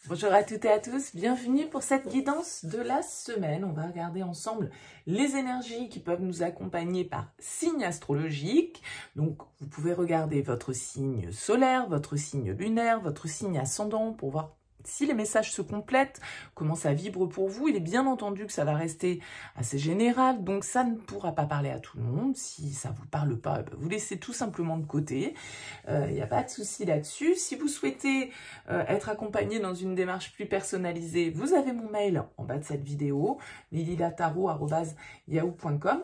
Bonjour à toutes et à tous, bienvenue pour cette guidance de la semaine. On va regarder ensemble les énergies qui peuvent nous accompagner par signe astrologique. Donc vous pouvez regarder votre signe solaire, votre signe lunaire, votre signe ascendant pour voir si les messages se complètent, comment ça vibre pour vous. Il est bien entendu que ça va rester assez général, donc ça ne pourra pas parler à tout le monde. Si ça ne vous parle pas, vous laissez tout simplement de côté. Il n'y a pas de souci là-dessus. Si vous souhaitez être accompagné dans une démarche plus personnalisée, vous avez mon mail en bas de cette vidéo, lililataro@yahoo.com.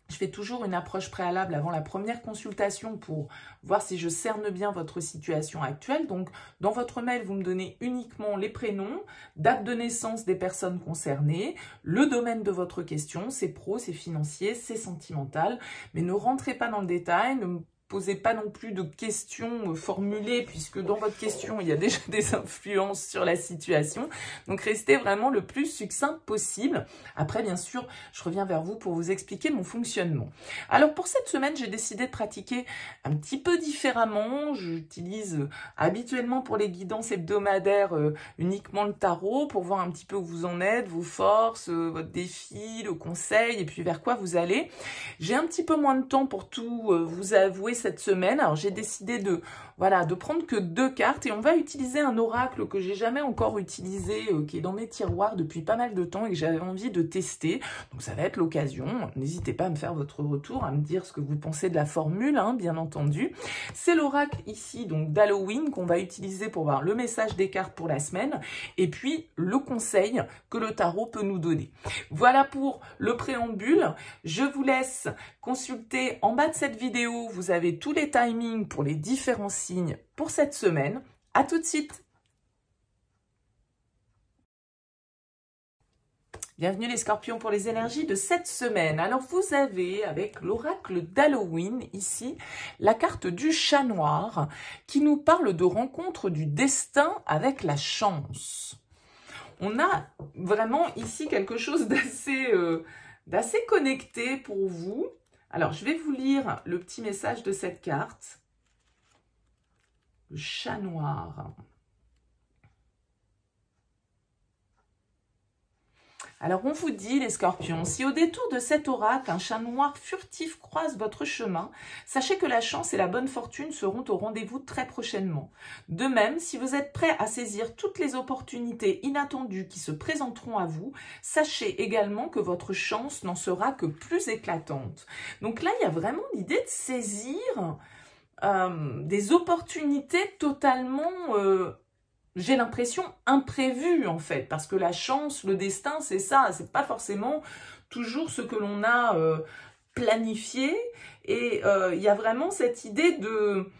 Je fais toujours une approche préalable avant la première consultation pour voir si je cerne bien votre situation actuelle. Donc, dans votre mail, vous me donnez uniquement les prénoms, date de naissance des personnes concernées, le domaine de votre question, c'est pro, c'est financier, c'est sentimental. Mais ne rentrez pas dans le détail, ne me posez pas non plus de questions formulées puisque dans votre question, il y a déjà des influences sur la situation. Donc, restez vraiment le plus succinct possible. Après, bien sûr, je reviens vers vous pour vous expliquer mon fonctionnement. Alors, pour cette semaine, j'ai décidé de pratiquer un petit peu différemment. J'utilise habituellement pour les guidances hebdomadaires uniquement le tarot pour voir un petit peu où vous en êtes, vos forces, votre défi, le conseil et puis vers quoi vous allez. J'ai un petit peu moins de temps pour tout vous avouer cette semaine. Alors j'ai décidé de prendre que 2 cartes et on va utiliser un oracle que j'ai jamais encore utilisé, qui est dans mes tiroirs depuis pas mal de temps et que j'avais envie de tester. Donc ça va être l'occasion. N'hésitez pas à me faire votre retour, à me dire ce que vous pensez de la formule, hein, bien entendu. C'est l'oracle ici donc d'Halloween qu'on va utiliser pour voir le message des cartes pour la semaine et puis le conseil que le tarot peut nous donner. Voilà pour le préambule. Je vous laisse consulter en bas de cette vidéo. Vous avez tous les timings pour les différents signes pour cette semaine. À tout de suite. Bienvenue les scorpions pour les énergies de cette semaine. Alors vous avez avec l'oracle d'Halloween ici la carte du chat noir qui nous parle de rencontre du destin avec la chance. On a vraiment ici quelque chose d'assez connecté pour vous. Alors, je vais vous lire le petit message de cette carte. Le chat noir. Alors, on vous dit, les scorpions, si au détour de cet oracle, un chat noir furtif croise votre chemin, sachez que la chance et la bonne fortune seront au rendez-vous très prochainement. De même, si vous êtes prêt à saisir toutes les opportunités inattendues qui se présenteront à vous, sachez également que votre chance n'en sera que plus éclatante. Donc là, il y a vraiment l'idée de saisir des opportunités totalement... j'ai l'impression imprévu en fait, parce que la chance, le destin, c'est ça, c'est pas forcément toujours ce que l'on a planifié, et il y a vraiment cette idée de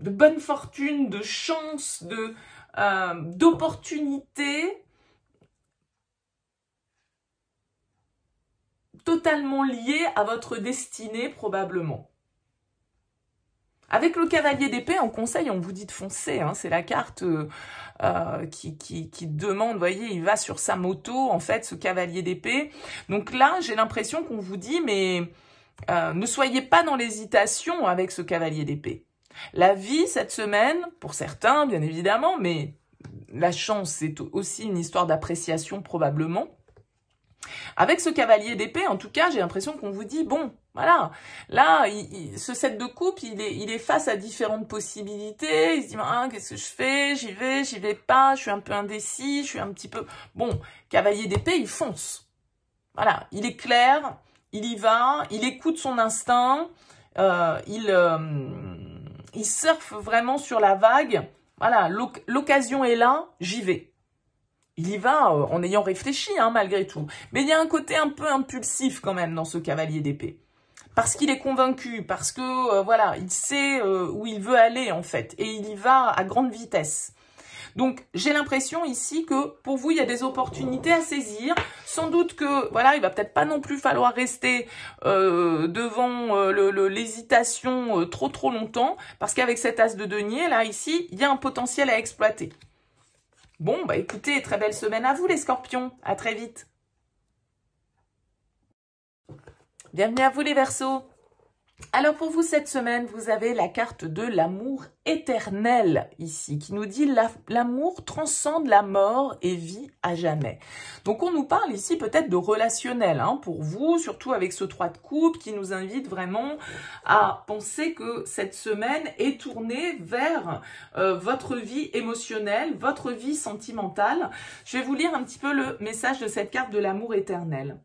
bonne fortune, de chance, d'opportunité, totalement liée à votre destinée probablement. Avec le cavalier d'épée, en conseil, on vous dit de foncer. Hein, c'est la carte qui demande, vous voyez, il va sur sa moto, en fait, ce cavalier d'épée. Donc là, j'ai l'impression qu'on vous dit, mais ne soyez pas dans l'hésitation avec ce cavalier d'épée. La vie, cette semaine, pour certains, bien évidemment, mais la chance, c'est aussi une histoire d'appréciation probablement. Avec ce cavalier d'épée, en tout cas, j'ai l'impression qu'on vous dit, bon, voilà, là, ce 7 de coupe, il est face à différentes possibilités, il se dit, ah, qu'est-ce que je fais, j'y vais pas, je suis un peu indécis, je suis un petit peu... Bon, cavalier d'épée, il fonce. Voilà, il est clair, il y va, il écoute son instinct, il surfe vraiment sur la vague, voilà, l'occasion est là, j'y vais. Il y va en ayant réfléchi, hein, malgré tout. Mais il y a un côté un peu impulsif quand même dans ce cavalier d'épée. Parce qu'il est convaincu, parce que voilà, il sait où il veut aller en fait. Et il y va à grande vitesse. Donc j'ai l'impression ici que pour vous, il y a des opportunités à saisir. Sans doute que, voilà, il va peut-être pas non plus falloir rester devant l'hésitation trop longtemps. Parce qu'avec cet as de denier, là, ici, il y a un potentiel à exploiter. Bon, bah écoutez, très belle semaine à vous les scorpions. À très vite. Bienvenue à vous les Verseaux. Alors pour vous cette semaine, vous avez la carte de l'amour éternel ici, qui nous dit l'amour transcende la mort et vit à jamais. Donc on nous parle ici peut-être de relationnel pour vous, surtout avec ce 3 de coupe qui nous invite vraiment à penser que cette semaine est tournée vers votre vie émotionnelle, votre vie sentimentale. Je vais vous lire un petit peu le message de cette carte de l'amour éternel.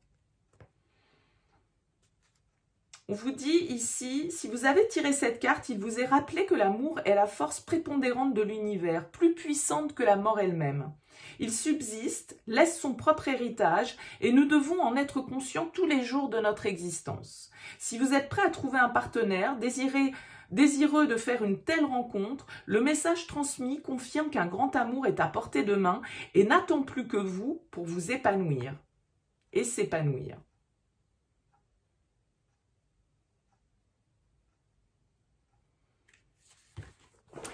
On vous dit ici, si vous avez tiré cette carte, il vous est rappelé que l'amour est la force prépondérante de l'univers, plus puissante que la mort elle-même. Il subsiste, laisse son propre héritage et nous devons en être conscients tous les jours de notre existence. Si vous êtes prêt à trouver un partenaire, désireux de faire une telle rencontre, le message transmis confirme qu'un grand amour est à portée de main et n'attend plus que vous pour vous épanouir et s'épanouir.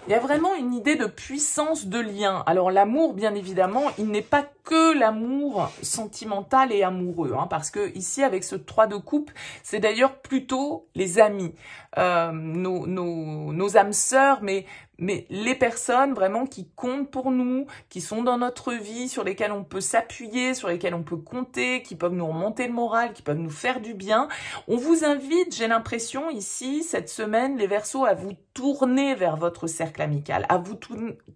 Il y a vraiment une idée de puissance de lien. Alors l'amour, bien évidemment, il n'est pas que l'amour sentimental et amoureux. Parce que ici, avec ce 3 de coupe, c'est d'ailleurs plutôt les amis, nos âmes sœurs, mais les personnes vraiment qui comptent pour nous, qui sont dans notre vie, sur lesquelles on peut s'appuyer, sur lesquelles on peut compter, qui peuvent nous remonter le moral, qui peuvent nous faire du bien. On vous invite, j'ai l'impression ici, cette semaine, les Verseaux, à vous tourner vers votre cercle amical, à vous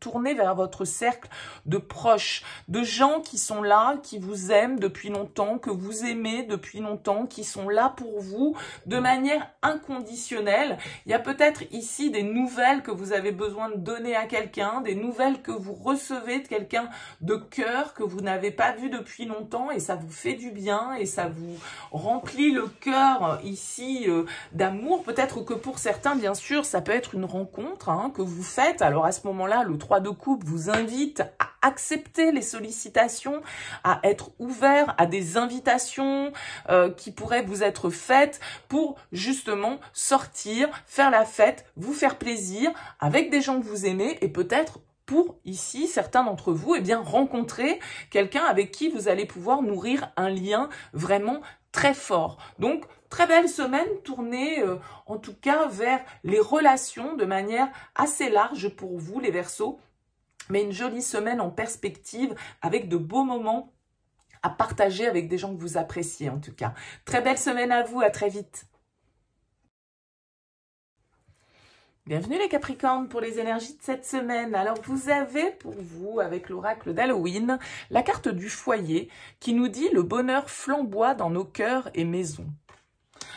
tourner vers votre cercle de proches, de gens qui sont là, qui vous aiment depuis longtemps, que vous aimez depuis longtemps, qui sont là pour vous de manière inconditionnelle. Il y a peut-être ici des nouvelles que vous avez besoin de donner à quelqu'un, des nouvelles que vous recevez de quelqu'un de cœur que vous n'avez pas vu depuis longtemps et ça vous fait du bien et ça vous remplit le cœur ici d'amour. Peut-être que pour certains, bien sûr, ça peut être une rencontre que vous faites. Alors à ce moment-là, le 3 de coupe vous invite à accepter les sollicitations, à être ouvert à des invitations qui pourraient vous être faites pour justement sortir, faire la fête, vous faire plaisir avec des gens que vous aimez et peut-être pour ici, certains d'entre vous, rencontrer quelqu'un avec qui vous allez pouvoir nourrir un lien vraiment très fort. Donc, très belle semaine tournée en tout cas vers les relations de manière assez large pour vous les Verseaux, mais une jolie semaine en perspective avec de beaux moments à partager avec des gens que vous appréciez en tout cas. Très belle semaine à vous, à très vite. Bienvenue les Capricornes pour les énergies de cette semaine. Alors vous avez pour vous, avec l'oracle d'Halloween, la carte du foyer qui nous dit le bonheur flamboie dans nos cœurs et maisons.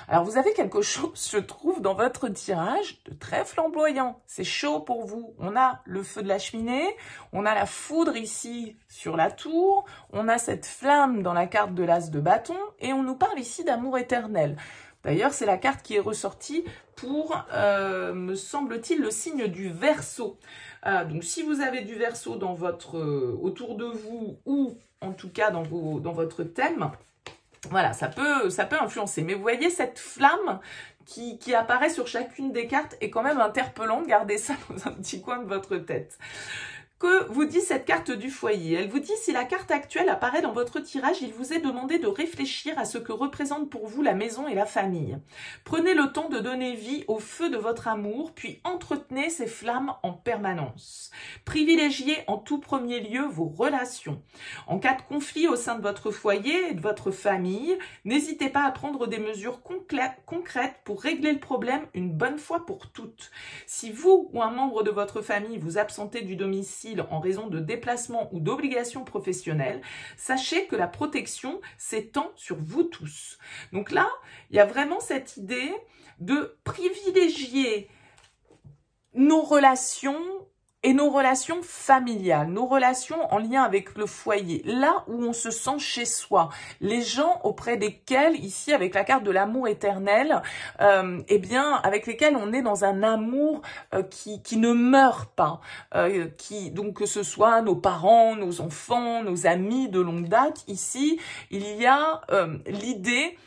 Alors vous avez quelque chose, je trouve, dans votre tirage de très flamboyant. C'est chaud pour vous. On a le feu de la cheminée, on a la foudre ici sur la tour, on a cette flamme dans la carte de l'as de bâton et on nous parle ici d'amour éternel. D'ailleurs, c'est la carte qui est ressortie pour, me semble-t-il, le signe du Verseau. Donc, si vous avez du Verseau dans autour de vous ou en tout cas dans votre thème, voilà, ça peut influencer. Mais vous voyez, cette flamme qui apparaît sur chacune des cartes est quand même interpellante. Gardez ça dans un petit coin de votre tête. Que vous dit cette carte du foyer? Elle vous dit si la carte actuelle apparaît dans votre tirage, il vous est demandé de réfléchir à ce que représente pour vous la maison et la famille. Prenez le temps de donner vie au feu de votre amour, puis entretenez ces flammes en permanence. Privilégiez en tout premier lieu vos relations. En cas de conflit au sein de votre foyer et de votre famille, n'hésitez pas à prendre des mesures concrètes pour régler le problème une bonne fois pour toutes. Si vous ou un membre de votre famille vous absentez du domicile en raison de déplacements ou d'obligations professionnelles, sachez que la protection s'étend sur vous tous. Donc là, il y a vraiment cette idée de privilégier nos relations et nos relations familiales, nos relations en lien avec le foyer, là où on se sent chez soi, les gens auprès desquels, ici avec la carte de l'amour éternel, avec lesquels on est dans un amour qui ne meurt pas, donc que ce soit nos parents, nos enfants, nos amis de longue date, ici il y a l'idée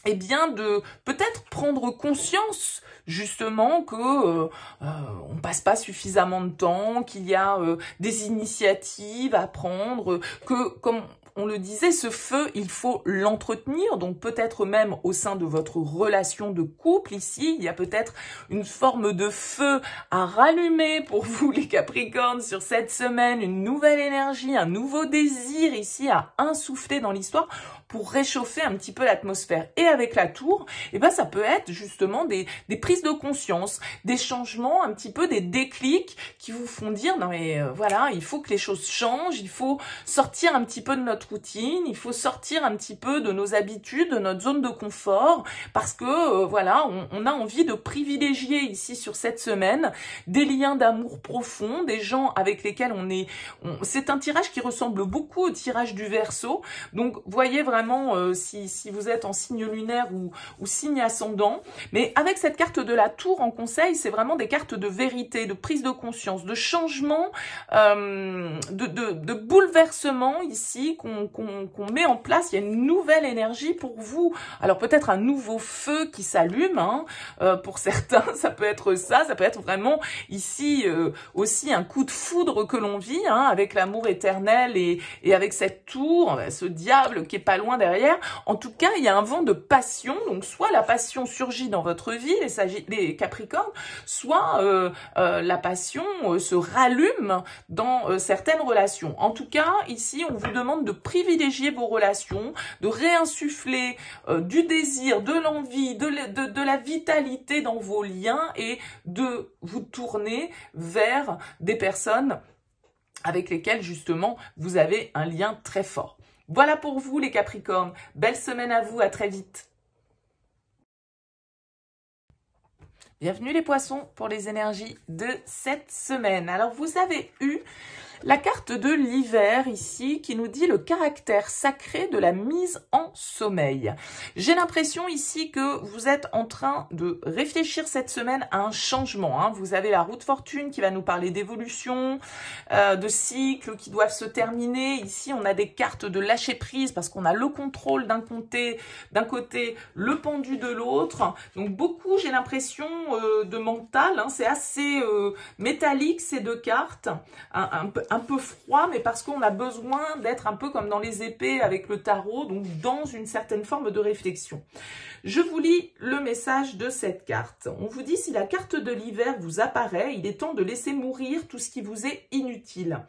de peut-être prendre conscience justement que on passe pas suffisamment de temps, qu'il y a des initiatives à prendre, que comme on le disait, ce feu, il faut l'entretenir, donc peut-être même au sein de votre relation de couple. Ici, il y a peut-être une forme de feu à rallumer pour vous, les Capricornes, sur cette semaine, une nouvelle énergie, un nouveau désir ici à insuffler dans l'histoire pour réchauffer un petit peu l'atmosphère. Et avec la tour, eh ben, ça peut être justement des prises de conscience, des changements, un petit peu des déclics qui vous font dire, non mais voilà, il faut que les choses changent, il faut sortir un petit peu de notre routine, il faut sortir un petit peu de nos habitudes, de notre zone de confort, parce que voilà, on a envie de privilégier ici sur cette semaine des liens d'amour profond, des gens avec lesquels c'est un tirage qui ressemble beaucoup au tirage du Verseau. Donc voyez vraiment si vous êtes en signe lunaire ou signe ascendant, mais avec cette carte de la tour en conseil, c'est vraiment des cartes de vérité, de prise de conscience, de changement, de bouleversement ici qu'on met en place. Il y a une nouvelle énergie pour vous. Alors peut-être un nouveau feu qui s'allume, hein, pour certains, ça peut être ça peut être vraiment ici aussi un coup de foudre que l'on vit, hein, avec l'amour éternel et avec cette tour, ce diable qui est pas loin derrière. En tout cas, il y a un vent de passion, donc soit la passion surgit dans votre vie, les Capricornes, soit la passion se rallume dans certaines relations. En tout cas, ici, on vous demande de privilégier vos relations, de réinsuffler du désir, de l'envie, de la vitalité dans vos liens et de vous tourner vers des personnes avec lesquelles, justement, vous avez un lien très fort. Voilà pour vous, les Capricornes. Belle semaine à vous, à très vite. Bienvenue les Poissons pour les énergies de cette semaine. Alors, vous avez eu la carte de l'hiver ici qui nous dit le caractère sacré de la mise en sommeil. J'ai l'impression ici que vous êtes en train de réfléchir cette semaine à un changement, hein. Vous avez la roue de fortune qui va nous parler d'évolution, de cycles qui doivent se terminer. Ici, on a des cartes de lâcher prise parce qu'on a le contrôle d'un côté, le pendu de l'autre. Donc beaucoup, j'ai l'impression, de mental, hein. C'est assez métallique ces deux cartes, un peu froid, mais parce qu'on a besoin d'être un peu comme dans les épées avec le tarot, donc dans une certaine forme de réflexion. Je vous lis le message de cette carte. On vous dit, si la carte de l'hiver vous apparaît, il est temps de laisser mourir tout ce qui vous est inutile.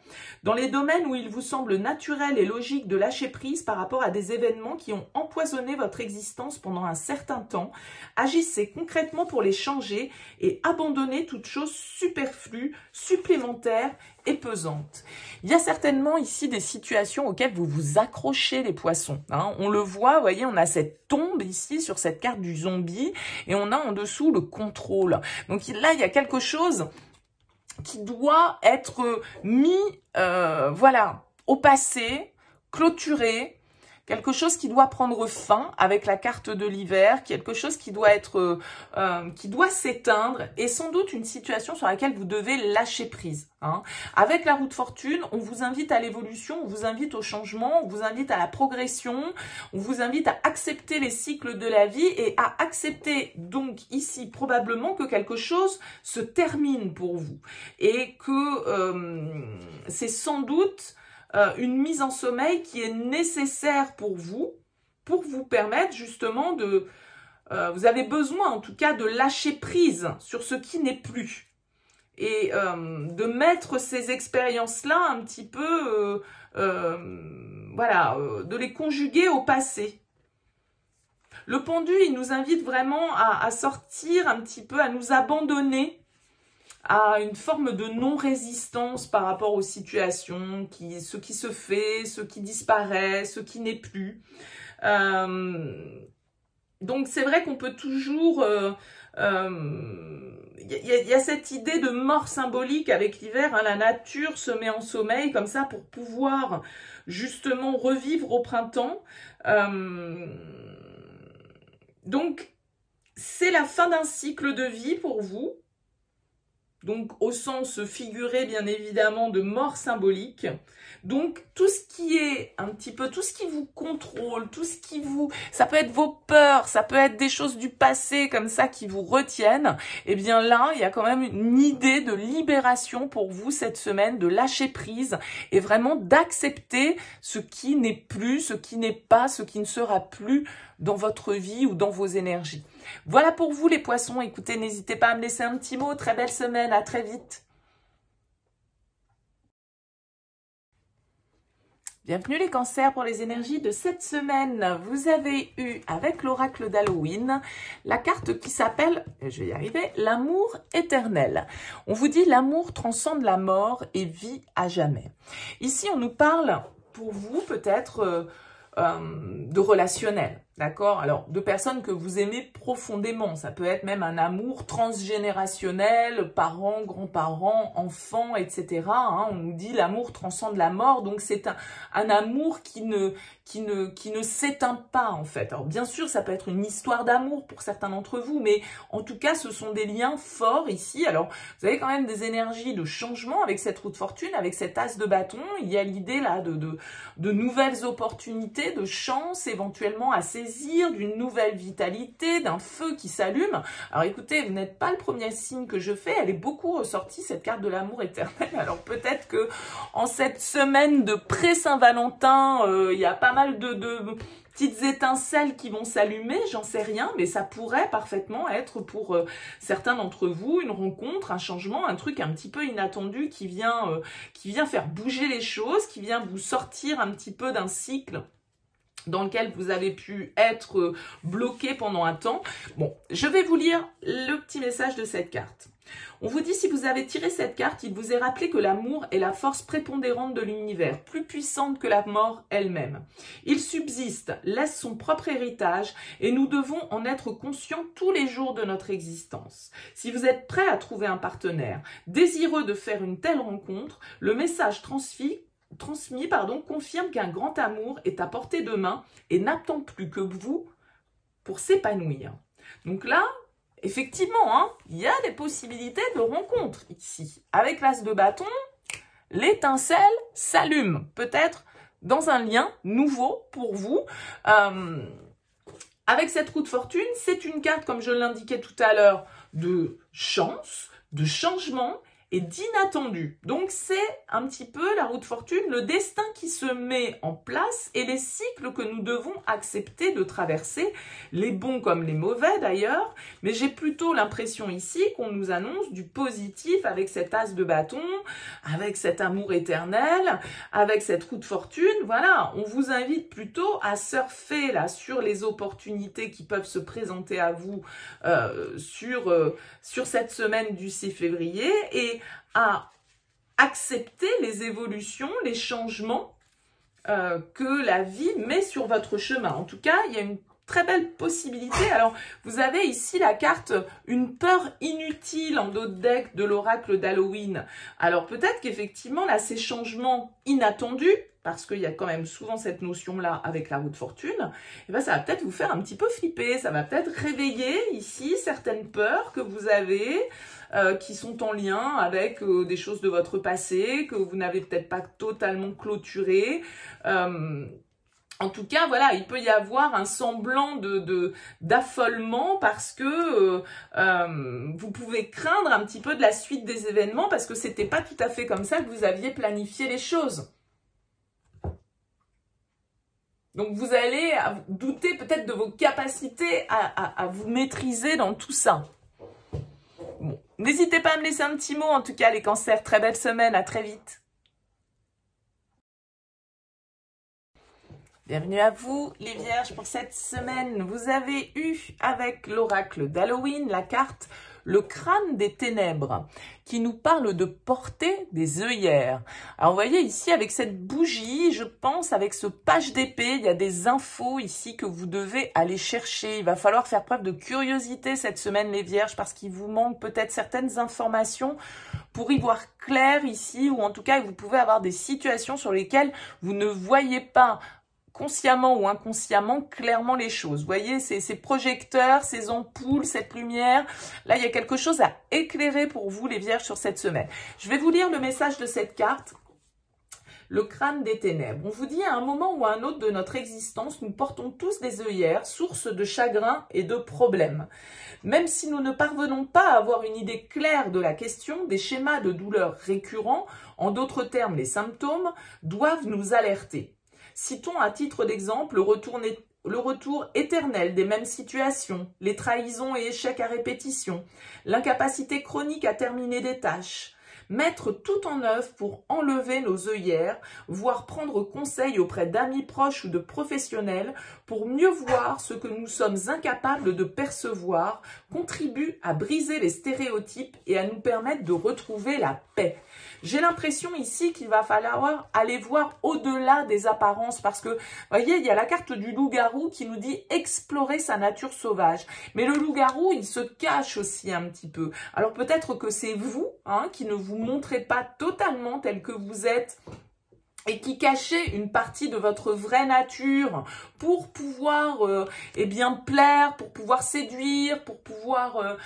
Dans les domaines où il vous semble naturel et logique de lâcher prise par rapport à des événements qui ont empoisonné votre existence pendant un certain temps, agissez concrètement pour les changer et abandonnez toute chose superflue, supplémentaire et pesante. Il y a certainement ici des situations auxquelles vous vous accrochez, les Poissons, hein. On le voit, vous voyez, on a cette tombe ici sur cette carte du zombie et on a en dessous le contrôle. Donc là, il y a quelque chose qui doit être mis, voilà, au passé, clôturé, quelque chose qui doit prendre fin avec la carte de l'hiver, quelque chose qui doit être, qui doit s'éteindre, et sans doute une situation sur laquelle vous devez lâcher prise, hein. Avec la roue de fortune, on vous invite à l'évolution, on vous invite au changement, on vous invite à la progression, on vous invite à accepter les cycles de la vie et à accepter donc ici probablement que quelque chose se termine pour vous et que c'est sans doute une mise en sommeil qui est nécessaire pour vous permettre justement de... vous avez besoin en tout cas de lâcher prise sur ce qui n'est plus et de mettre ces expériences-là un petit peu, voilà, de les conjuguer au passé. Le pendu, il nous invite vraiment à sortir un petit peu, à nous abandonner à une forme de non-résistance par rapport aux situations, ce qui se fait, ce qui disparaît, ce qui n'est plus. Donc c'est vrai qu'on peut toujours... y a cette idée de mort symbolique avec l'hiver, hein, la nature se met en sommeil comme ça pour pouvoir justement revivre au printemps. Donc c'est la fin d'un cycle de vie pour vous. donc au sens figuré bien évidemment de mort symbolique. Donc tout ce qui est un petit peu, tout ce qui vous contrôle, tout ce qui vous, ça peut être vos peurs, ça peut être des choses du passé comme ça qui vous retiennent, et bien là il y a quand même une idée de libération pour vous cette semaine, de lâcher prise et vraiment d'accepter ce qui n'est plus, ce qui n'est pas, ce qui ne sera plus dans votre vie ou dans vos énergies. Voilà pour vous les poissons, écoutez, n'hésitez pas à me laisser un petit mot, très belle semaine, à très vite. Bienvenue les cancers pour les énergies de cette semaine. Vous avez eu avec l'oracle d'Halloween la carte qui s'appelle, je vais y arriver, l'amour éternel. On vous dit l'amour transcende la mort et vit à jamais. Ici on nous parle pour vous peut-être de relationnel. D'accord? Alors, de personnes que vous aimez profondément. Ça peut être même un amour transgénérationnel, parents, grands-parents, enfants, etc. Hein, on nous dit l'amour transcende la mort. Donc, c'est un amour qui ne s'éteint pas, en fait. Alors, bien sûr, ça peut être une histoire d'amour pour certains d'entre vous, mais en tout cas, ce sont des liens forts ici. Alors, vous avez quand même des énergies de changement avec cette roue de fortune, avec cet as de bâton. Il y a l'idée là de nouvelles opportunités, de chance éventuellement à saisir, d'une nouvelle vitalité, d'un feu qui s'allume. Alors écoutez, vous n'êtes pas le premier signe que je fais, elle est beaucoup ressortie cette carte de l'amour éternel. Alors peut-être que en cette semaine de pré-Saint-Valentin, il y a pas mal de petites étincelles qui vont s'allumer, j'en sais rien, mais ça pourrait parfaitement être pour certains d'entre vous une rencontre, un changement, un truc un petit peu inattendu qui vient faire bouger les choses, qui vient vous sortir un petit peu d'un cycle dans lequel vous avez pu être bloqué pendant un temps. Bon, je vais vous lire le petit message de cette carte. On vous dit, si vous avez tiré cette carte, il vous est rappelé que l'amour est la force prépondérante de l'univers, plus puissante que la mort elle-même. Il subsiste, laisse son propre héritage, et nous devons en être conscients tous les jours de notre existence. Si vous êtes prêt à trouver un partenaire, désireux de faire une telle rencontre, le message transmis confirme qu'un grand amour est à portée de main et n'attend plus que vous pour s'épanouir. Donc là, effectivement, hein, il y a des possibilités de rencontre ici. Avec l'as de bâton, l'étincelle s'allume, peut-être dans un lien nouveau pour vous. Avec cette roue de fortune, c'est une carte, comme je l'indiquais tout à l'heure, de chance, de changement et d'inattendu. Donc c'est un petit peu la roue de fortune, le destin qui se met en place et les cycles que nous devons accepter de traverser, les bons comme les mauvais d'ailleurs, mais j'ai plutôt l'impression ici qu'on nous annonce du positif avec cet as de bâton, avec cet amour éternel, avec cette roue de fortune. Voilà, on vous invite plutôt à surfer là sur les opportunités qui peuvent se présenter à vous sur cette semaine du 6 février et à accepter les évolutions, les changements que la vie met sur votre chemin. En tout cas, il y a une très belle possibilité. Alors, vous avez ici la carte « Une peur inutile » en dos de deck de l'oracle d'Halloween. Alors, peut-être qu'effectivement, là, ces changements inattendus, parce qu'il y a quand même souvent cette notion-là avec la roue de fortune, et ben, ça va peut-être vous faire un petit peu flipper. Ça va peut-être réveiller ici certaines peurs que vous avez, qui sont en lien avec des choses de votre passé, que vous n'avez peut-être pas totalement clôturées. En tout cas, voilà, il peut y avoir un semblant d'affolement parce que vous pouvez craindre un petit peu de la suite des événements parce que c'était pas tout à fait comme ça que vous aviez planifié les choses. Donc, vous allez douter peut-être de vos capacités à vous maîtriser dans tout ça. Bon, n'hésitez pas à me laisser un petit mot, en tout cas, les cancers. Très belle semaine, à très vite. Bienvenue à vous, les vierges, pour cette semaine. Vous avez eu, avec l'oracle d'Halloween, la carte « Le crâne des ténèbres » qui nous parle de porter des œillères. Alors, vous voyez ici, avec cette bougie, je pense, avec ce page d'épée, il y a des infos ici que vous devez aller chercher. Il va falloir faire preuve de curiosité cette semaine, les vierges, parce qu'il vous manque peut-être certaines informations pour y voir clair ici, ou en tout cas, vous pouvez avoir des situations sur lesquelles vous ne voyez pas consciemment ou inconsciemment clairement les choses. Vous voyez, ces projecteurs, ces ampoules, cette lumière, là, il y a quelque chose à éclairer pour vous, les Vierges, sur cette semaine. Je vais vous lire le message de cette carte. Le crâne des ténèbres. On vous dit à un moment ou à un autre de notre existence, nous portons tous des œillères, source de chagrin et de problèmes. Même si nous ne parvenons pas à avoir une idée claire de la question, des schémas de douleur récurrents, en d'autres termes les symptômes, doivent nous alerter. Citons à titre d'exemple le retour éternel des mêmes situations, les trahisons et échecs à répétition, l'incapacité chronique à terminer des tâches. Mettre tout en œuvre pour enlever nos œillères, voire prendre conseil auprès d'amis proches ou de professionnels pour mieux voir ce que nous sommes incapables de percevoir, contribue à briser les stéréotypes et à nous permettre de retrouver la paix. J'ai l'impression ici qu'il va falloir aller voir au-delà des apparences parce que, vous voyez, il y a la carte du loup-garou qui nous dit explorer sa nature sauvage. Mais le loup-garou, il se cache aussi un petit peu. Alors peut-être que c'est vous qui ne vous montrez pas totalement tel que vous êtes et qui cachez une partie de votre vraie nature pour pouvoir plaire, pour pouvoir séduire, pour pouvoir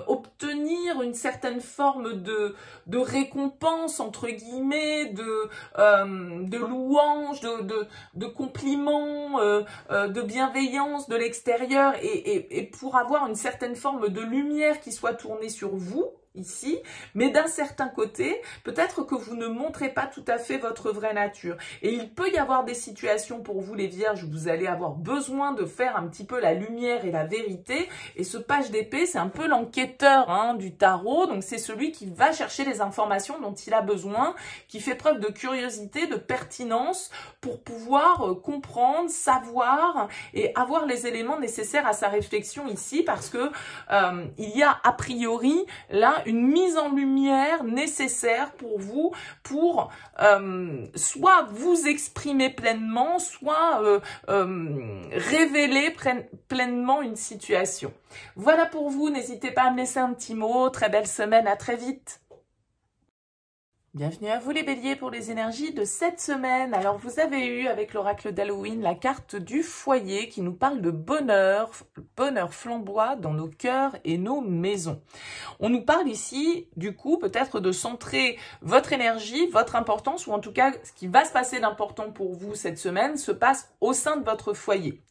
obtenir une certaine forme de récompense, entre guillemets, de louange, de compliments, de bienveillance de l'extérieur et pour avoir une certaine forme de lumière qui soit tournée sur vous, ici, mais d'un certain côté, peut-être que vous ne montrez pas tout à fait votre vraie nature. Et il peut y avoir des situations pour vous, les Vierges, où vous allez avoir besoin de faire un petit peu la lumière et la vérité. Et ce page d'épée, c'est un peu l'enquêteur du tarot. Donc, c'est celui qui va chercher les informations dont il a besoin, qui fait preuve de curiosité, de pertinence pour pouvoir comprendre, savoir et avoir les éléments nécessaires à sa réflexion ici, parce que il y a a priori là une mise en lumière nécessaire pour vous, pour soit vous exprimer pleinement, soit révéler pleinement une situation. Voilà pour vous, n'hésitez pas à me laisser un petit mot, très belle semaine, à très vite. Bienvenue à vous les béliers pour les énergies de cette semaine. Alors vous avez eu avec l'oracle d'Halloween la carte du foyer qui nous parle de bonheur, bonheur flamboie dans nos cœurs et nos maisons. On nous parle ici du coup peut-être de centrer votre énergie, votre importance ou en tout cas ce qui va se passer d'important pour vous cette semaine se passe au sein de votre foyer.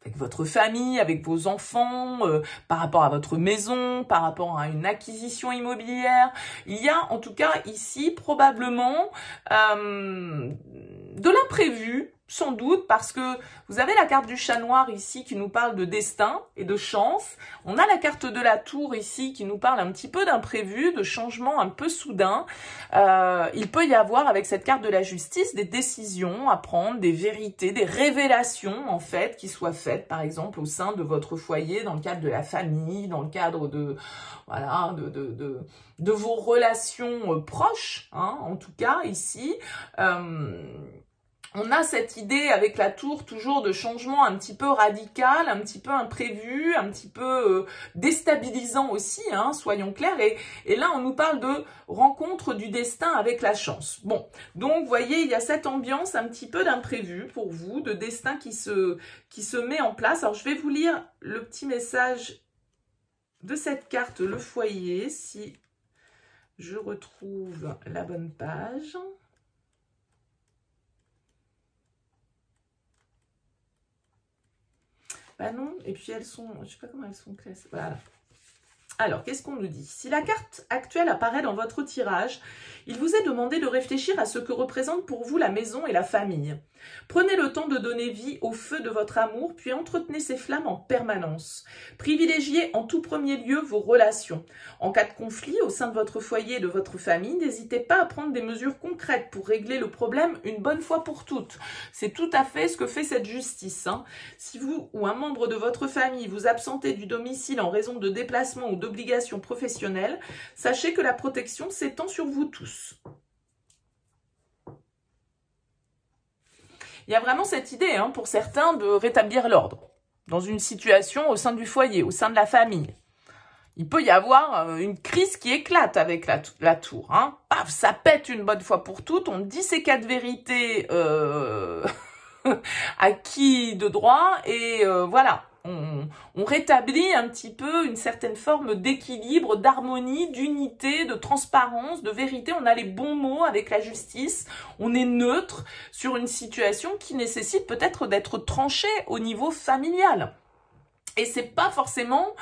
Avec votre famille, avec vos enfants, par rapport à votre maison, par rapport à une acquisition immobilière. Il y a en tout cas ici probablement de l'imprévu, sans doute, parce que vous avez la carte du chat noir ici qui nous parle de destin et de chance. On a la carte de la tour ici qui nous parle un petit peu d'imprévu, de changement un peu soudain. Il peut y avoir avec cette carte de la justice des décisions à prendre, des vérités, des révélations en fait qui soient faites par exemple au sein de votre foyer, dans le cadre de la famille, dans le cadre de voilà de vos relations proches, en tout cas ici. On a cette idée avec la tour toujours de changement un petit peu radical, un petit peu imprévu, un petit peu déstabilisant aussi, soyons clairs. Et là, on nous parle de rencontre du destin avec la chance. Bon, donc vous voyez, il y a cette ambiance un petit peu d'imprévu pour vous, de destin qui se met en place. Alors, je vais vous lire le petit message de cette carte, le foyer, si je retrouve la bonne page. Bah non, et puis elles sont, je sais pas comment elles sont classées, voilà. Alors, qu'est-ce qu'on nous dit? Si la carte actuelle apparaît dans votre tirage, il vous est demandé de réfléchir à ce que représente pour vous la maison et la famille. Prenez le temps de donner vie au feu de votre amour, puis entretenez ces flammes en permanence. Privilégiez en tout premier lieu vos relations. En cas de conflit au sein de votre foyer et de votre famille, n'hésitez pas à prendre des mesures concrètes pour régler le problème une bonne fois pour toutes. C'est tout à fait ce que fait cette justice. Si vous ou un membre de votre famille vous absentez du domicile en raison de déplacement ou d'obligations professionnelles, sachez que la protection s'étend sur vous tous. Il y a vraiment cette idée, pour certains, de rétablir l'ordre dans une situation au sein du foyer, au sein de la famille. Il peut y avoir une crise qui éclate avec la tour. Paf, ça pète une bonne fois pour toutes. On dit ces quatre vérités acquis de droit et voilà. On rétablit un petit peu une certaine forme d'équilibre, d'harmonie, d'unité, de transparence, de vérité. On a les bons mots avec la justice. On est neutre sur une situation qui nécessite peut-être d'être tranchée au niveau familial. Et c'est pas forcément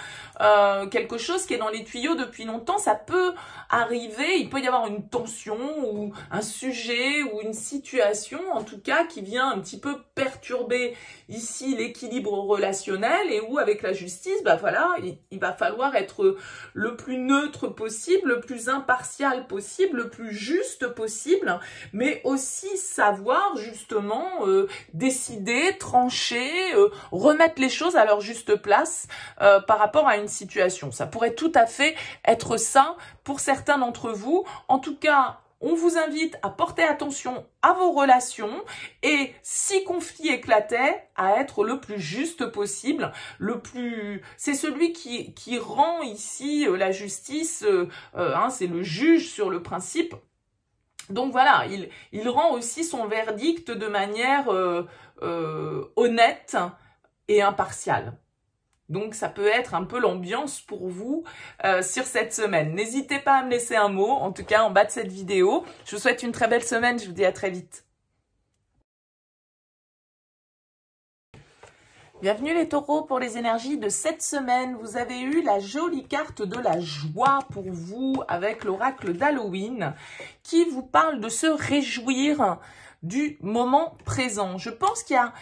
quelque chose qui est dans les tuyaux depuis longtemps. Ça peut arriver, il peut y avoir une tension ou un sujet ou une situation, en tout cas, qui vient un petit peu perturber ici l'équilibre relationnel et où avec la justice, bah voilà, il va falloir être le plus neutre possible, le plus impartial possible, le plus juste possible, mais aussi savoir justement décider, trancher, remettre les choses à leur juste place par rapport à une situation. Ça pourrait tout à fait être ça pour certains d'entre vous. En tout cas, on vous invite à porter attention à vos relations et si conflit éclatait, à être le plus juste possible, c'est celui qui rend ici la justice, c'est le juge sur le principe. Donc voilà, il rend aussi son verdict de manière honnête et impartiale. Donc, ça peut être un peu l'ambiance pour vous sur cette semaine. N'hésitez pas à me laisser un mot, en tout cas en bas de cette vidéo. Je vous souhaite une très belle semaine, je vous dis à très vite. Bienvenue les taureaux pour les énergies de cette semaine. Vous avez eu la jolie carte de la joie pour vous avec l'oracle d'Halloween qui vous parle de se réjouir du moment présent. Je pense qu'il y a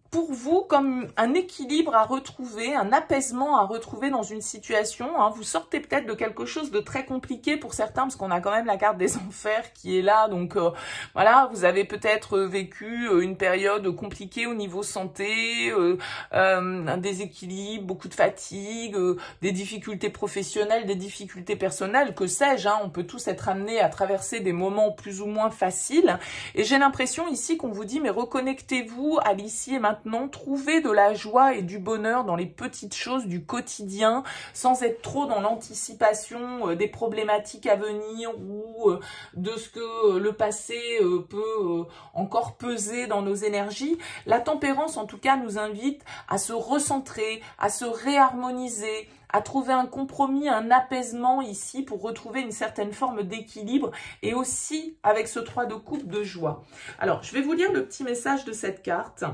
pour vous comme un équilibre à retrouver, un apaisement à retrouver dans une situation. Vous sortez peut-être de quelque chose de très compliqué pour certains, parce qu'on a quand même la carte des enfers qui est là. Donc voilà, vous avez peut-être vécu une période compliquée au niveau santé, un déséquilibre, beaucoup de fatigue, des difficultés professionnelles, des difficultés personnelles, que sais-je. On peut tous être amenés à traverser des moments plus ou moins faciles. Et j'ai l'impression ici qu'on vous dit, mais reconnectez-vous à l'ici et maintenant. Trouvez de la joie et du bonheur dans les petites choses du quotidien sans être trop dans l'anticipation des problématiques à venir ou de ce que le passé peut encore peser dans nos énergies. La tempérance en tout cas nous invite à se recentrer, à se réharmoniser, à trouver un compromis, un apaisement ici pour retrouver une certaine forme d'équilibre et aussi avec ce 3 de coupe de joie. Alors je vais vous lire le petit message de cette carte.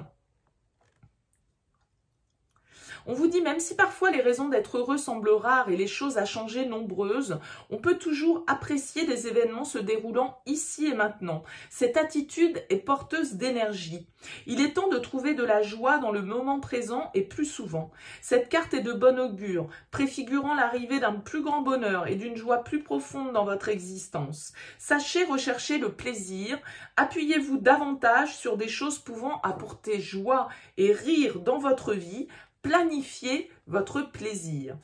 On vous dit, même si parfois les raisons d'être heureux semblent rares et les choses à changer nombreuses, on peut toujours apprécier les événements se déroulant ici et maintenant. Cette attitude est porteuse d'énergie. Il est temps de trouver de la joie dans le moment présent et plus souvent. Cette carte est de bon augure, préfigurant l'arrivée d'un plus grand bonheur et d'une joie plus profonde dans votre existence. Sachez rechercher le plaisir, appuyez-vous davantage sur des choses pouvant apporter joie et rire dans votre vie. Planifiez votre plaisir.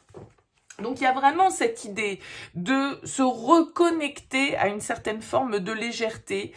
Donc, il y a vraiment cette idée de se reconnecter à une certaine forme de légèreté,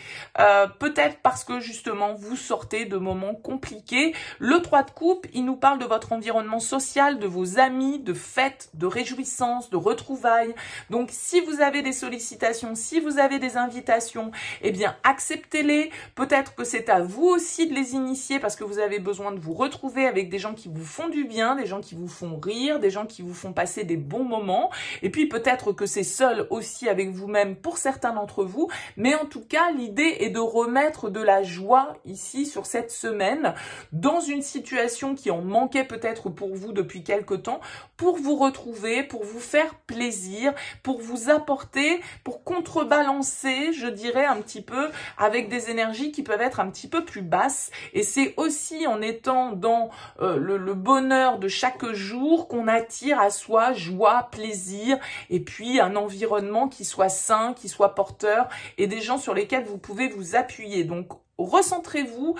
peut-être parce que justement, vous sortez de moments compliqués. Le 3 de coupe, il nous parle de votre environnement social, de vos amis, de fêtes, de réjouissances, de retrouvailles. Donc, si vous avez des sollicitations, si vous avez des invitations, eh bien, acceptez-les. Peut-être que c'est à vous aussi de les initier parce que vous avez besoin de vous retrouver avec des gens qui vous font du bien, des gens qui vous font rire, des gens qui vous font passer des bons moments, et puis peut-être que c'est seul aussi avec vous-même pour certains d'entre vous, mais en tout cas l'idée est de remettre de la joie ici sur cette semaine dans une situation qui en manquait peut-être pour vous depuis quelque temps, pour vous retrouver, pour vous faire plaisir, pour vous apporter, pour contrebalancer, je dirais un petit peu avec des énergies qui peuvent être un petit peu plus basses, et c'est aussi en étant dans le bonheur de chaque jour qu'on attire à soi joie, plaisir, et puis un environnement qui soit sain, qui soit porteur, et des gens sur lesquels vous pouvez vous appuyer. Donc, recentrez-vous,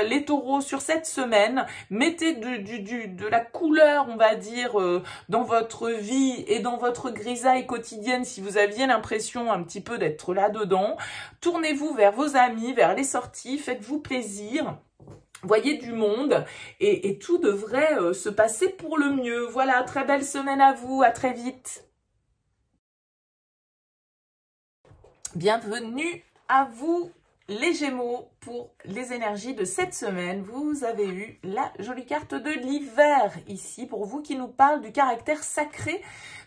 les taureaux, sur cette semaine. Mettez de la couleur, on va dire, dans votre vie et dans votre grisaille quotidienne si vous aviez l'impression un petit peu d'être là-dedans. Tournez-vous vers vos amis, vers les sorties, faites-vous plaisir. Voyez du monde et tout devrait se passer pour le mieux. Voilà, très belle semaine à vous, à très vite. Bienvenue à vous les Gémeaux, pour les énergies de cette semaine, vous avez eu la jolie carte de l'hiver ici, pour vous, qui nous parle du caractère sacré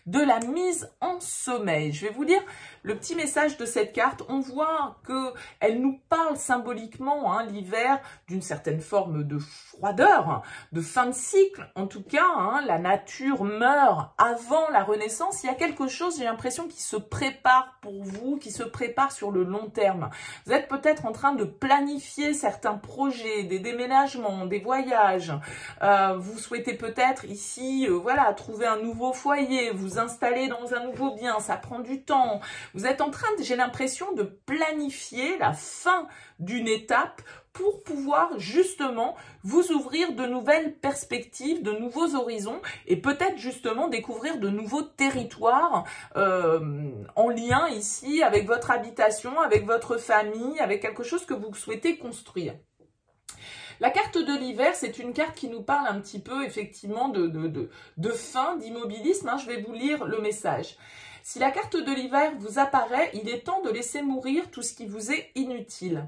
de la mise en sommeil. Je vais vous lire le petit message de cette carte. On voit qu'elle nous parle symboliquement, hein, l'hiver, d'une certaine forme de froideur, de fin de cycle. En tout cas, hein, la nature meurt avant la renaissance. Il y a quelque chose, j'ai l'impression, qui se prépare pour vous, qui se prépare sur le long terme. Vous êtes peut-être en train de planifier certains projets, des déménagements, des voyages. Vous souhaitez peut-être ici, voilà, trouver un nouveau foyer, vous installer dans un nouveau bien, ça prend du temps. Vous êtes en train, j'ai l'impression, de planifier la fin d'une étape pour pouvoir justement vous ouvrir de nouvelles perspectives, de nouveaux horizons et peut-être justement découvrir de nouveaux territoires en lien ici avec votre habitation, avec votre famille, avec quelque chose que vous souhaitez construire. La carte de l'hiver, c'est une carte qui nous parle un petit peu effectivement de fin, d'immobilisme. Hein. Je vais vous lire le message. Si la carte de l'hiver vous apparaît, il est temps de laisser mourir tout ce qui vous est inutile.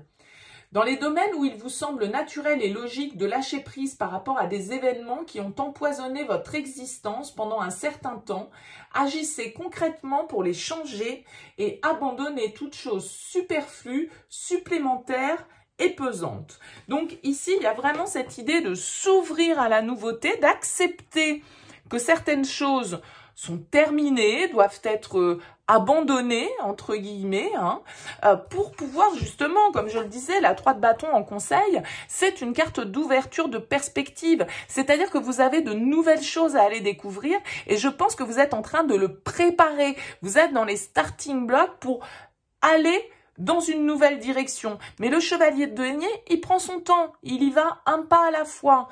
Dans les domaines où il vous semble naturel et logique de lâcher prise par rapport à des événements qui ont empoisonné votre existence pendant un certain temps, agissez concrètement pour les changer et abandonnez toute chose superflue, supplémentaire et pesante. Donc ici, il y a vraiment cette idée de s'ouvrir à la nouveauté, d'accepter que certaines choses sont terminées, doivent être abandonnées, entre guillemets, hein, pour pouvoir justement, comme je le disais, la 3 de bâton en conseil, c'est une carte d'ouverture de perspective. C'est-à-dire que vous avez de nouvelles choses à aller découvrir et je pense que vous êtes en train de le préparer. Vous êtes dans les starting blocks pour aller dans une nouvelle direction. Mais le chevalier de denier, il prend son temps, il y va un pas à la fois,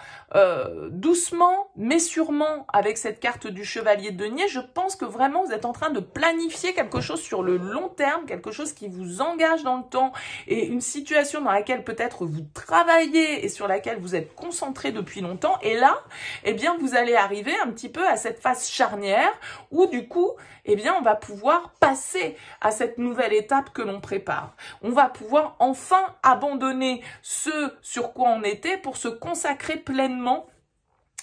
doucement mais sûrement. Avec cette carte du chevalier de denier, je pense que vraiment vous êtes en train de planifier quelque chose sur le long terme, quelque chose qui vous engage dans le temps et une situation dans laquelle peut-être vous travaillez et sur laquelle vous êtes concentré depuis longtemps. Et là, eh bien, vous allez arriver un petit peu à cette phase charnière où du coup, eh bien, on va pouvoir passer à cette nouvelle étape que l'on prépare. On va pouvoir enfin abandonner ce sur quoi on était pour se consacrer pleinement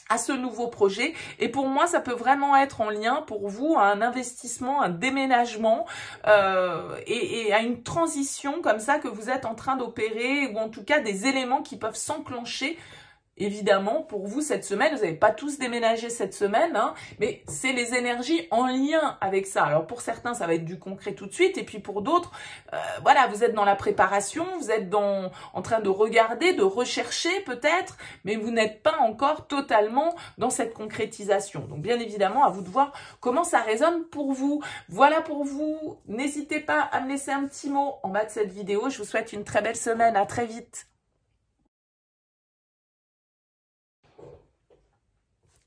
à ce nouveau projet. Et pour moi, ça peut vraiment être en lien pour vous à un investissement, un déménagement et à une transition comme ça que vous êtes en train d'opérer ou en tout cas des éléments qui peuvent s'enclencher. Évidemment, pour vous, cette semaine, vous n'avez pas tous déménagé cette semaine, hein, mais c'est les énergies en lien avec ça. Alors, pour certains, ça va être du concret tout de suite, et puis pour d'autres, voilà, vous êtes dans la préparation, vous êtes en train de regarder, de rechercher peut-être, mais vous n'êtes pas encore totalement dans cette concrétisation. Donc, bien évidemment, à vous de voir comment ça résonne pour vous. Voilà pour vous. N'hésitez pas à me laisser un petit mot en bas de cette vidéo. Je vous souhaite une très belle semaine. À très vite.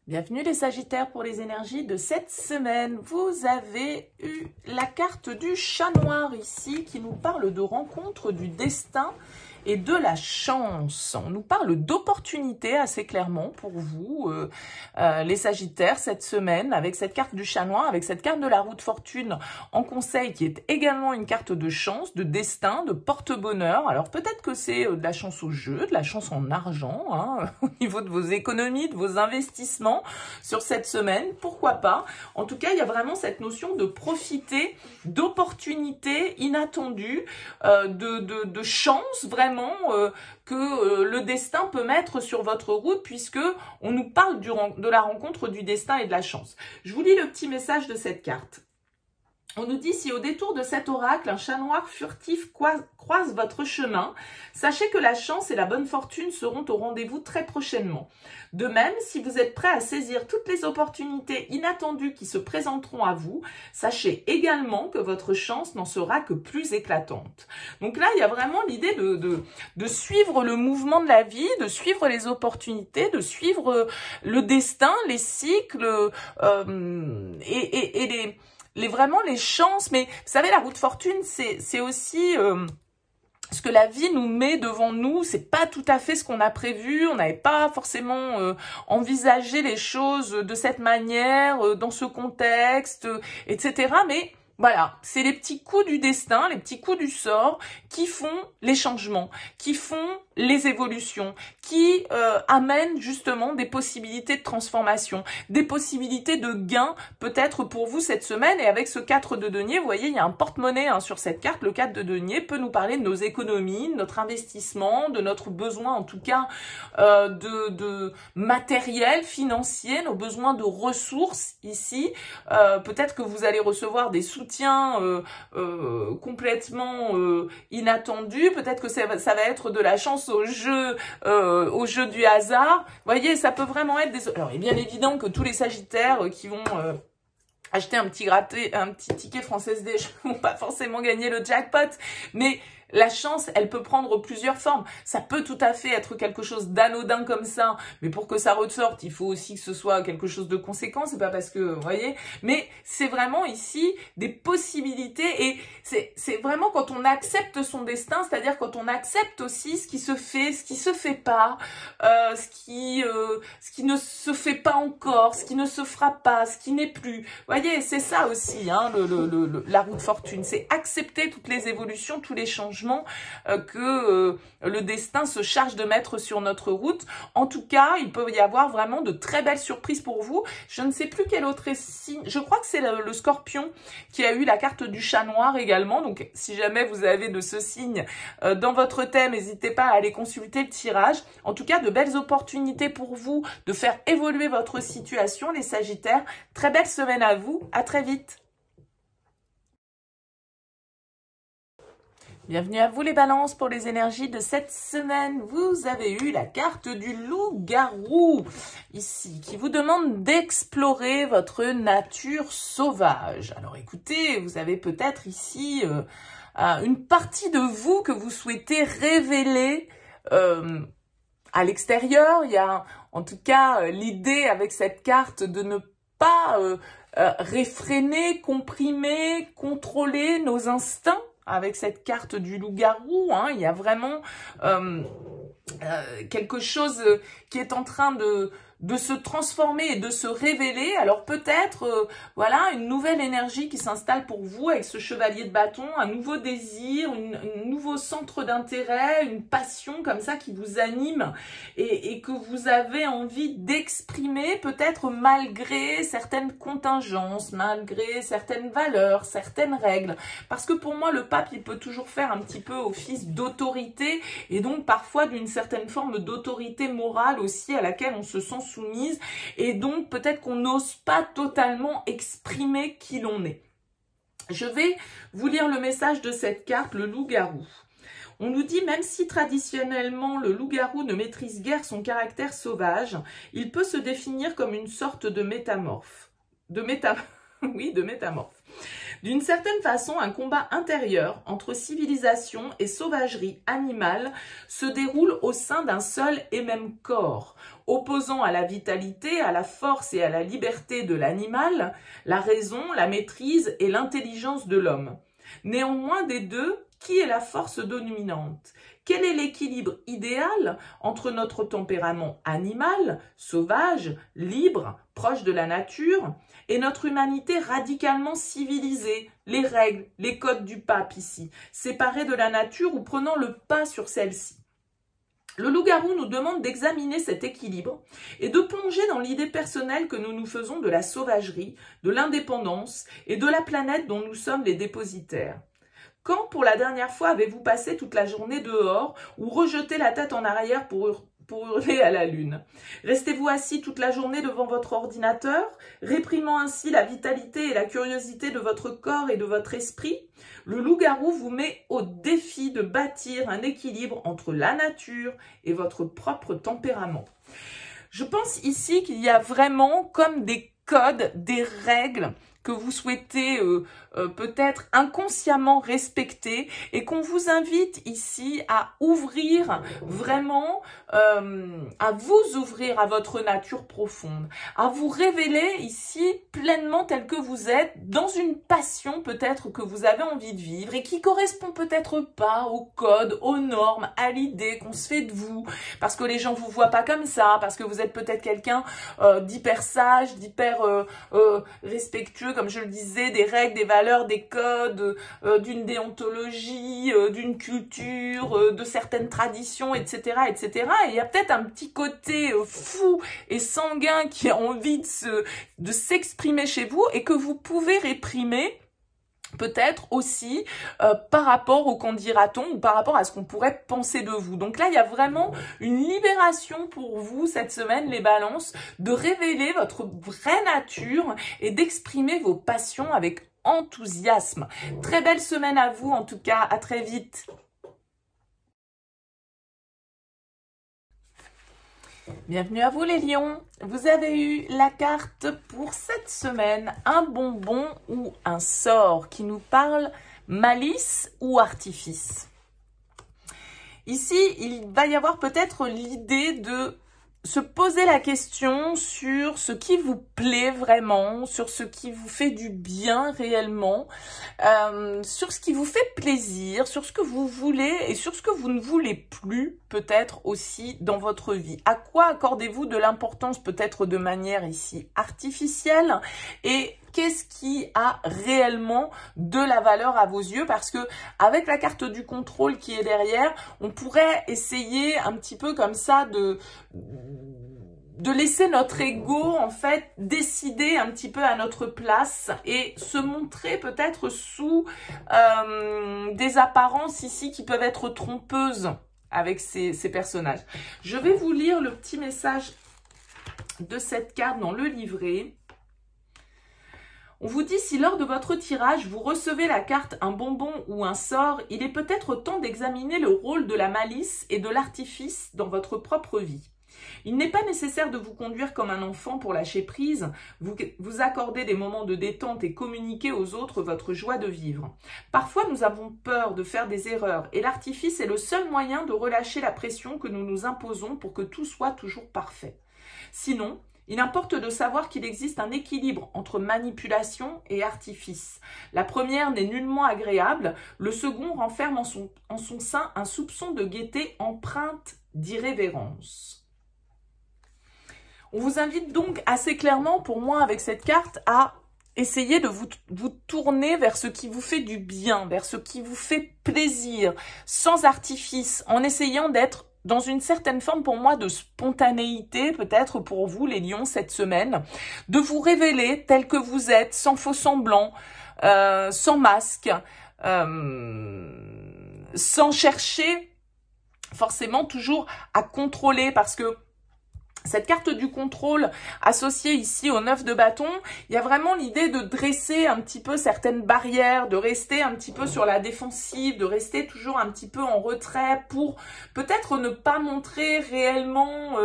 Bienvenue les Sagittaires pour les énergies de cette semaine. Vous avez eu la carte du chat noir ici qui nous parle de rencontre du destin et de la chance. On nous parle d'opportunités assez clairement pour vous, les Sagittaires, cette semaine, avec cette carte du chat noir, avec cette carte de la roue de fortune en conseil qui est également une carte de chance, de destin, de porte-bonheur. Alors peut-être que c'est de la chance au jeu, de la chance en argent, hein, au niveau de vos économies, de vos investissements sur cette semaine, pourquoi pas. En tout cas, il y a vraiment cette notion de profiter d'opportunités inattendues, de chance vraiment, que le destin peut mettre sur votre route puisque on nous parle de la rencontre du destin et de la chance. Je vous lis le petit message de cette carte. On nous dit, si au détour de cet oracle, un chat noir furtif croise votre chemin, sachez que la chance et la bonne fortune seront au rendez-vous très prochainement. De même, si vous êtes prêt à saisir toutes les opportunités inattendues qui se présenteront à vous, sachez également que votre chance n'en sera que plus éclatante. Donc là, il y a vraiment l'idée de suivre le mouvement de la vie, de suivre les opportunités, de suivre le destin, les cycles et vraiment les chances. Mais vous savez, la roue de fortune, c'est aussi ce que la vie nous met devant nous. C'est pas tout à fait ce qu'on a prévu. On n'avait pas forcément envisagé les choses de cette manière, dans ce contexte, etc. Mais Voilà, c'est les petits coups du destin, les petits coups du sort qui font les changements, qui font les évolutions, qui amènent justement des possibilités de transformation, des possibilités de gain peut-être pour vous cette semaine. Et avec ce 4 de denier, vous voyez, il y a un porte-monnaie sur cette carte. Le 4 de denier peut nous parler de nos économies, de notre investissement, de notre besoin en tout cas de matériel financier, nos besoins de ressources ici. Peut-être que vous allez recevoir des soutiens complètement inattendus. Peut-être que ça va être de la chance au jeu du hasard. Vous voyez, ça peut vraiment être des... Alors, il est bien évident que tous les Sagittaires qui vont acheter un petit ticket Française des Jeux vont pas forcément gagner le jackpot, mais la chance, elle peut prendre plusieurs formes. Ça peut tout à fait être quelque chose d'anodin comme ça, mais pour que ça ressorte, il faut aussi que ce soit quelque chose de conséquent. C'est pas parce que, vous voyez, mais c'est vraiment ici des possibilités et c'est vraiment quand on accepte son destin, c'est-à-dire quand on accepte aussi ce qui se fait, ce qui se fait pas, ce qui ne se fait pas encore, ce qui ne se fera pas, ce qui n'est plus. Vous voyez, c'est ça aussi, hein, la roue de fortune, c'est accepter toutes les évolutions, tous les changements que le destin se charge de mettre sur notre route. En tout cas, il peut y avoir vraiment de très belles surprises pour vous. Je ne sais plus quel autre signe. Je crois que c'est le Scorpion qui a eu la carte du chat noir également. Donc, si jamais vous avez de ce signe dans votre thème, n'hésitez pas à aller consulter le tirage. En tout cas, de belles opportunités pour vous de faire évoluer votre situation, les Sagittaires. Très belle semaine à vous. À très vite. Bienvenue à vous les balances pour les énergies de cette semaine. Vous avez eu la carte du loup-garou ici qui vous demande d'explorer votre nature sauvage. Alors écoutez, vous avez peut-être ici une partie de vous que vous souhaitez révéler à l'extérieur. Il y a en tout cas l'idée avec cette carte de ne pas réfréner, comprimer, contrôler nos instincts. Avec cette carte du loup-garou, hein, il y a vraiment quelque chose qui est en train de se transformer et de se révéler. Alors peut-être, voilà, une nouvelle énergie qui s'installe pour vous avec ce chevalier de bâton, un nouveau désir, un nouveau centre d'intérêt, une passion comme ça qui vous anime et que vous avez envie d'exprimer peut-être malgré certaines contingences, malgré certaines valeurs, certaines règles. Parce que pour moi, le pape, il peut toujours faire un petit peu office d'autorité et donc parfois d'une certaine forme d'autorité morale aussi à laquelle on se sent soumise et donc peut-être qu'on n'ose pas totalement exprimer qui l'on est. Je vais vous lire le message de cette carte, le loup-garou. On nous dit, même si traditionnellement le loup-garou ne maîtrise guère son caractère sauvage, il peut se définir comme une sorte de métamorphe. Oui, de métamorphe. D'une certaine façon, un combat intérieur entre civilisation et sauvagerie animale se déroule au sein d'un seul et même corps, opposant à la vitalité, à la force et à la liberté de l'animal, la raison, la maîtrise et l'intelligence de l'homme. Néanmoins, des deux, qui est la force dominante? Quel est l'équilibre idéal entre notre tempérament animal, sauvage, libre, proche de la nature, et notre humanité radicalement civilisée, les règles, les codes du pape ici, séparés de la nature ou prenant le pas sur celle-ci? Le loup-garou nous demande d'examiner cet équilibre et de plonger dans l'idée personnelle que nous nous faisons de la sauvagerie, de l'indépendance et de la planète dont nous sommes les dépositaires. Quand, pour la dernière fois, avez-vous passé toute la journée dehors ou rejeté la tête en arrière pour hurler à la lune? Restez-vous assis toute la journée devant votre ordinateur, réprimant ainsi la vitalité et la curiosité de votre corps et de votre esprit? Le loup-garou vous met au défi de bâtir un équilibre entre la nature et votre propre tempérament. Je pense ici qu'il y a vraiment comme des codes, des règles que vous souhaitez peut-être inconsciemment respecter et qu'on vous invite ici à ouvrir vraiment, à vous ouvrir à votre nature profonde, à vous révéler ici pleinement tel que vous êtes, dans une passion peut-être que vous avez envie de vivre et qui correspond peut-être pas au code, aux normes, à l'idée qu'on se fait de vous, parce que les gens vous voient pas comme ça, parce que vous êtes peut-être quelqu'un d'hyper sage, d'hyper respectueux, comme je le disais, des règles, des valeurs, des codes, d'une déontologie, d'une culture, de certaines traditions, etc., etc. Et il y a peut-être un petit côté fou et sanguin qui a envie de s'exprimer chez vous et que vous pouvez réprimer peut-être aussi par rapport au qu'en dira-t-on ou par rapport à ce qu'on pourrait penser de vous. Donc là, il y a vraiment une libération pour vous cette semaine, les balances, de révéler votre vraie nature et d'exprimer vos passions avec enthousiasme. Très belle semaine à vous, en tout cas, à très vite. Bienvenue à vous les lions, vous avez eu la carte pour cette semaine, un bonbon ou un sort qui nous parle malice ou artifice. Ici, il va y avoir peut-être l'idée de se poser la question sur ce qui vous plaît vraiment, sur ce qui vous fait du bien réellement, sur ce qui vous fait plaisir, sur ce que vous voulez et sur ce que vous ne voulez plus peut-être aussi dans votre vie. À quoi accordez-vous de l'importance peut-être de manière ici artificielle et qu'est-ce qui a réellement de la valeur à vos yeux? Parce que avec la carte du contrôle qui est derrière, on pourrait essayer un petit peu comme ça de laisser notre ego en fait décider un petit peu à notre place et se montrer peut-être sous des apparences ici qui peuvent être trompeuses avec ces personnages. Je vais vous lire le petit message de cette carte dans le livret. On vous dit, si lors de votre tirage, vous recevez la carte un bonbon ou un sort, il est peut-être temps d'examiner le rôle de la malice et de l'artifice dans votre propre vie. Il n'est pas nécessaire de vous conduire comme un enfant pour lâcher prise, vous accorder des moments de détente et communiquer aux autres votre joie de vivre. Parfois, nous avons peur de faire des erreurs et l'artifice est le seul moyen de relâcher la pression que nous nous imposons pour que tout soit toujours parfait. Sinon, il importe de savoir qu'il existe un équilibre entre manipulation et artifice. La première n'est nullement agréable, le second renferme en son sein un soupçon de gaieté empreinte d'irrévérence. On vous invite donc assez clairement, pour moi, avec cette carte, à essayer de vous tourner vers ce qui vous fait du bien, vers ce qui vous fait plaisir, sans artifice, en essayant d'être dans une certaine forme, pour moi, de spontanéité, peut-être pour vous, les lions, cette semaine, de vous révéler tel que vous êtes, sans faux semblant, sans masque, sans chercher forcément toujours à contrôler, parce que cette carte du contrôle associée ici au 9 de bâton, il y a vraiment l'idée de dresser un petit peu certaines barrières, de rester un petit peu sur la défensive, de rester toujours un petit peu en retrait pour peut-être ne pas montrer réellement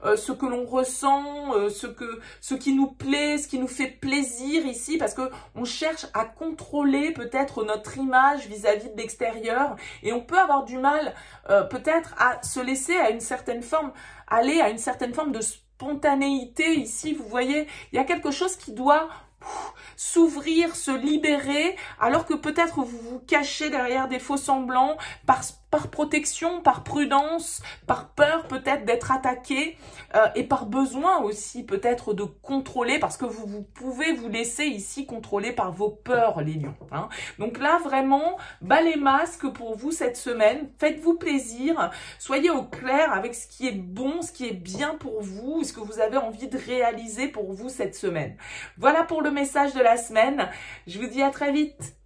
ce que l'on ressent, ce qui nous plaît, ce qui nous fait plaisir ici, parce que on cherche à contrôler peut-être notre image vis-à-vis de l'extérieur et on peut avoir du mal peut-être à se laisser à une certaine forme aller à une certaine forme de spontanéité ici, vous voyez, il y a quelque chose qui doit s'ouvrir, se libérer, alors que peut-être vous vous cachez derrière des faux semblants, par protection, par prudence, par peur peut-être d'être attaqué et par besoin aussi peut-être de contrôler, parce que vous pouvez vous laisser ici contrôler par vos peurs, les lions. Hein. Donc là, vraiment, bas les masques pour vous cette semaine. Faites-vous plaisir. Soyez au clair avec ce qui est bon, ce qui est bien pour vous, ce que vous avez envie de réaliser pour vous cette semaine. Voilà pour le message de la semaine. Je vous dis à très vite.